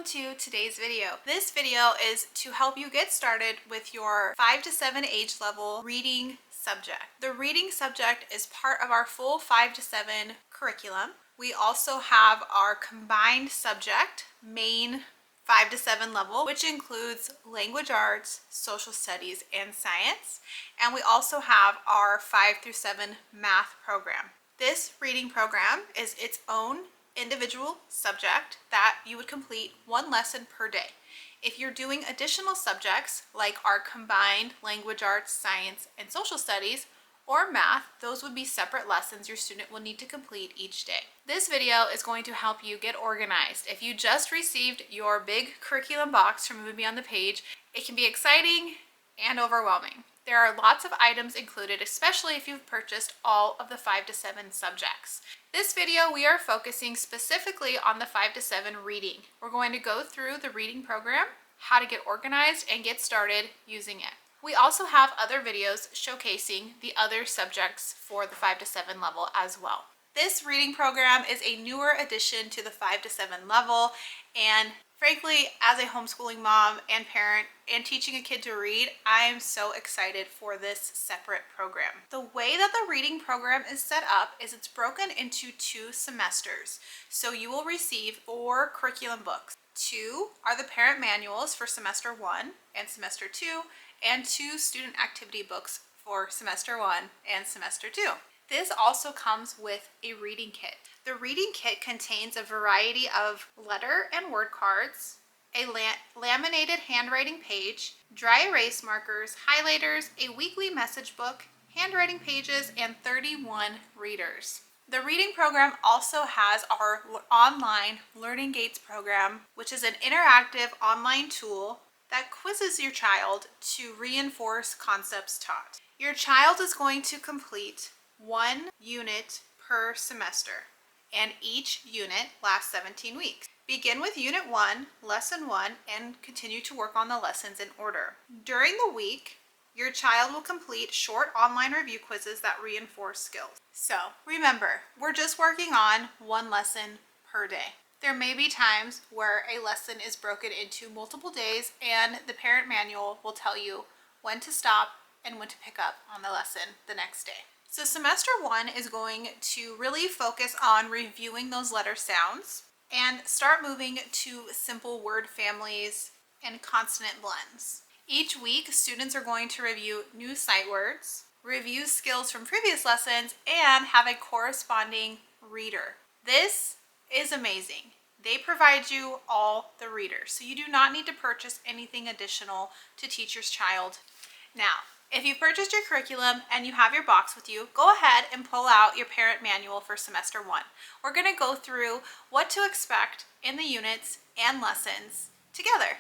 welcome to today's video. This video is to help you get started with your 5 to 7 age level reading subject. The reading subject is part of our full 5 to 7 curriculum. We also have our combined subject, main 5 to 7 level, which includes language arts, social studies, and science. And we also have our 5 through 7 math program. This reading program is its own individual subject that you would complete one lesson per day. If you're doing additional subjects like our combined language arts, science, and social studies, or math, those would be separate lessons your student will need to complete each day. This video is going to help you get organized. If you just received your big curriculum box from Moving Beyond the Page, it can be exciting and overwhelming. There are lots of items included, especially if you've purchased all of the 5 to 7 subjects. This video, we are focusing specifically on the 5 to 7 reading. We're going to go through the reading program, how to get organized and get started using it. We also have other videos showcasing the other subjects for the 5 to 7 level as well. This reading program is a newer addition to the 5 to 7 level, and frankly, as a homeschooling mom and parent and teaching a kid to read, I am so excited for this separate program. The way that the reading program is set up is it's broken into 2 semesters. So you will receive 4 curriculum books. 2 are the parent manuals for semester 1 and semester 2, and 2 student activity books for semester 1 and semester 2. This also comes with a reading kit. The reading kit contains a variety of letter and word cards, a laminated handwriting page, dry erase markers, highlighters, a weekly message book, handwriting pages, and 31 readers. The reading program also has our online Learning Gates program, which is an interactive online tool that quizzes your child to reinforce concepts taught. Your child is going to complete 1 unit per semester, and each unit lasts 17 weeks. Begin with Unit 1, Lesson 1, and continue to work on the lessons in order. During the week, your child will complete short online review quizzes that reinforce skills. So remember, we're just working on 1 lesson per day. There may be times where a lesson is broken into multiple days, and the parent manual will tell you when to stop and when to pick up on the lesson the next day. So semester 1 is going to really focus on reviewing those letter sounds and start moving to simple word families and consonant blends. Each week, students are going to review new sight words, review skills from previous lessons, and have a corresponding reader. This is amazing. They provide you all the readers, so you do not need to purchase anything additional to teach your child. Now, if you've purchased your curriculum and you have your box with you, go ahead and pull out your parent manual for semester 1. We're going to go through what to expect in the units and lessons together.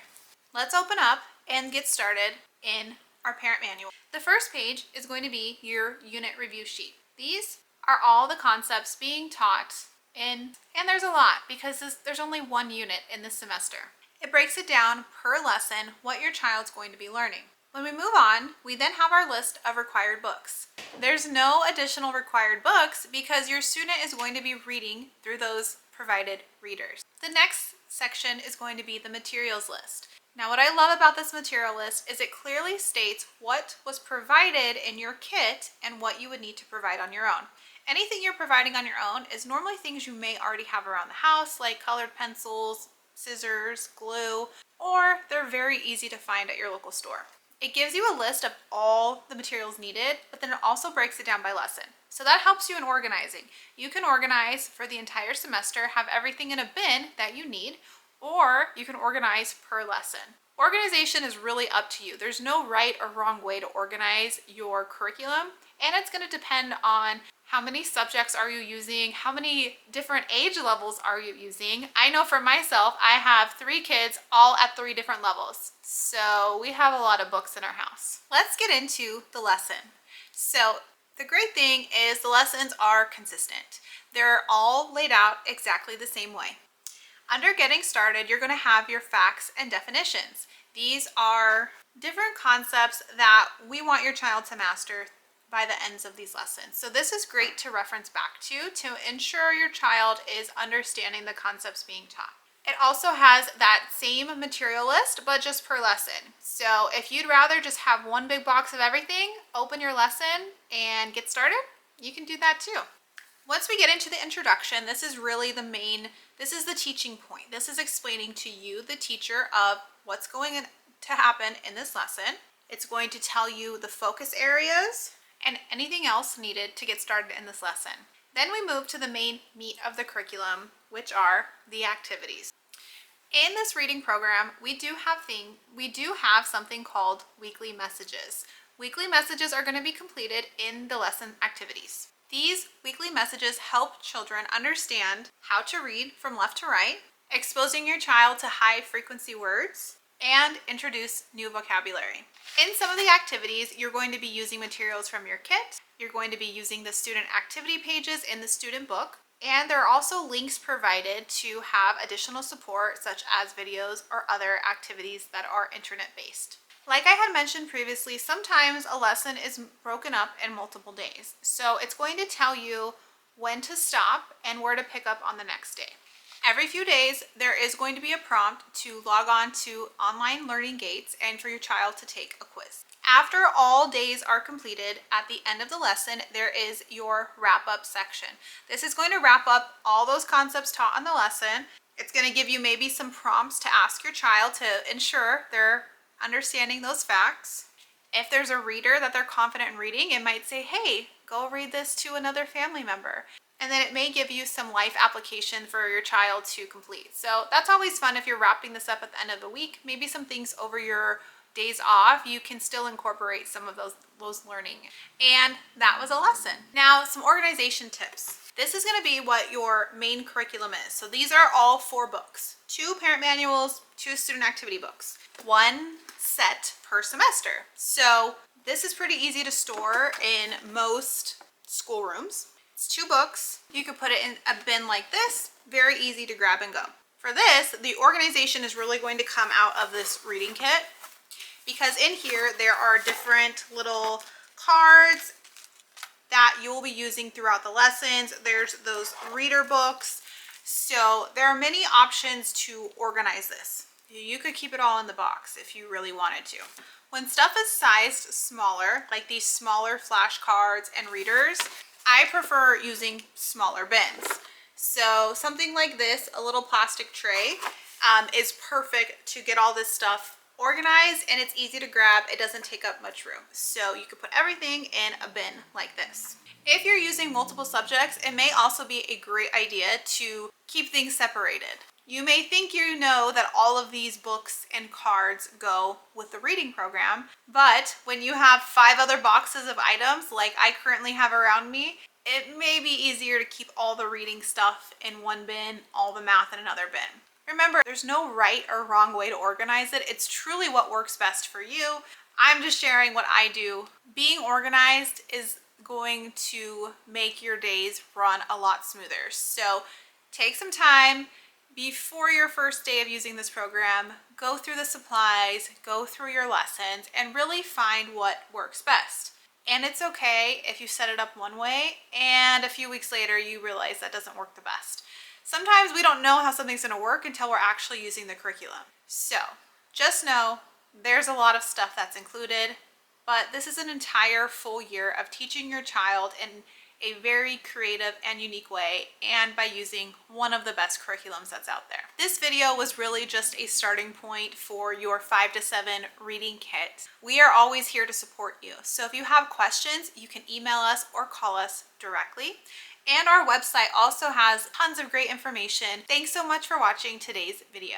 Let's open up and get started in our parent manual. The first page is going to be your unit review sheet. These are all the concepts being taught in, and there's a lot because there's only 1 unit in this semester. It breaks it down per lesson what your child's going to be learning. When we move on, we then have our list of required books. There's no additional required books because your student is going to be reading through those provided readers. The next section is going to be the materials list. Now, what I love about this material list is it clearly states what was provided in your kit and what you would need to provide on your own. Anything you're providing on your own is normally things you may already have around the house, like colored pencils, scissors, glue, or they're very easy to find at your local store. It gives you a list of all the materials needed, but then it also breaks it down by lesson. So that helps you in organizing. You can organize for the entire semester, have everything in a bin that you need, or you can organize per lesson. Organization is really up to you. There's no right or wrong way to organize your curriculum, and it's going to depend on how many subjects are you using, how many different age levels are you using. I know for myself, I have 3 kids all at 3 different levels. So we have a lot of books in our house. Let's get into the lesson. So the great thing is the lessons are consistent. They're all laid out exactly the same way. Under Getting Started, you're going to have your facts and definitions. These are different concepts that we want your child to master by the ends of these lessons. So this is great to reference back to ensure your child is understanding the concepts being taught. It also has that same material list, but just per lesson. So if you'd rather just have one big box of everything, open your lesson and get started, you can do that too. Once we get into the introduction, this is really this is the teaching point. This is explaining to you, the teacher, of what's going to happen in this lesson. It's going to tell you the focus areas and anything else needed to get started in this lesson. Then we move to the main meat of the curriculum, which are the activities. In this reading program, we do have something called weekly messages. Weekly messages are going to be completed in the lesson activities. These weekly messages help children understand how to read from left to right, exposing your child to high frequency words, and introduce new vocabulary. In some of the activities, you're going to be using materials from your kit. You're going to be using the student activity pages in the student book. And there are also links provided to have additional support, such as videos or other activities that are internet-based. Like I had mentioned previously, sometimes a lesson is broken up in multiple days. So it's going to tell you when to stop and where to pick up on the next day. Every few days, there is going to be a prompt to log on to online learning gates and for your child to take a quiz. After all days are completed, at the end of the lesson, there is your wrap-up section. This is going to wrap up all those concepts taught on the lesson. It's going to give you maybe some prompts to ask your child to ensure they're understanding those facts. If there's a reader that they're confident in reading, it might say, hey, go read this to another family member. And then it may give you some life application for your child to complete. So that's always fun if you're wrapping this up at the end of the week. Maybe some things over your days off, you can still incorporate some of those learning. And that was a lesson. Now, some organization tips. This is going to be what your main curriculum is. So these are all 4 books. 2 parent manuals, 2 student activity books. 1 set per semester. So this is pretty easy to store in most schoolrooms. It's 2 books. You could put it in a bin like this. Very easy to grab and go. For this, the organization is really going to come out of this reading kit, because in here there are different little cards that you'll be using throughout the lessons. There's those reader books. So there are many options to organize this. You could keep it all in the box if you really wanted to. When stuff is sized smaller, like these smaller flashcards and readers, I prefer using smaller bins. So something like this, a little plastic tray, is perfect to get all this stuff organized, and it's easy to grab. It doesn't take up much room. So you could put everything in a bin like this. If you're using multiple subjects, it may also be a great idea to keep things separated. You may think you know that all of these books and cards go with the reading program, but when you have 5 other boxes of items like I currently have around me, it may be easier to keep all the reading stuff in one bin, all the math in another bin. Remember, there's no right or wrong way to organize it. It's truly what works best for you. I'm just sharing what I do. Being organized is going to make your days run a lot smoother. So take some time before your first day of using this program, go through the supplies, go through your lessons, and really find what works best. And it's okay if you set it up one way and a few weeks later you realize that doesn't work the best. Sometimes we don't know how something's going to work until we're actually using the curriculum. So just know there's a lot of stuff that's included, but this is an entire full year of teaching your child in a very creative and unique way, and by using one of the best curriculums that's out there. This video was really just a starting point for your 5 to 7 reading kit. We are always here to support you. So if you have questions, you can email us or call us directly. And our website also has tons of great information. Thanks so much for watching today's video.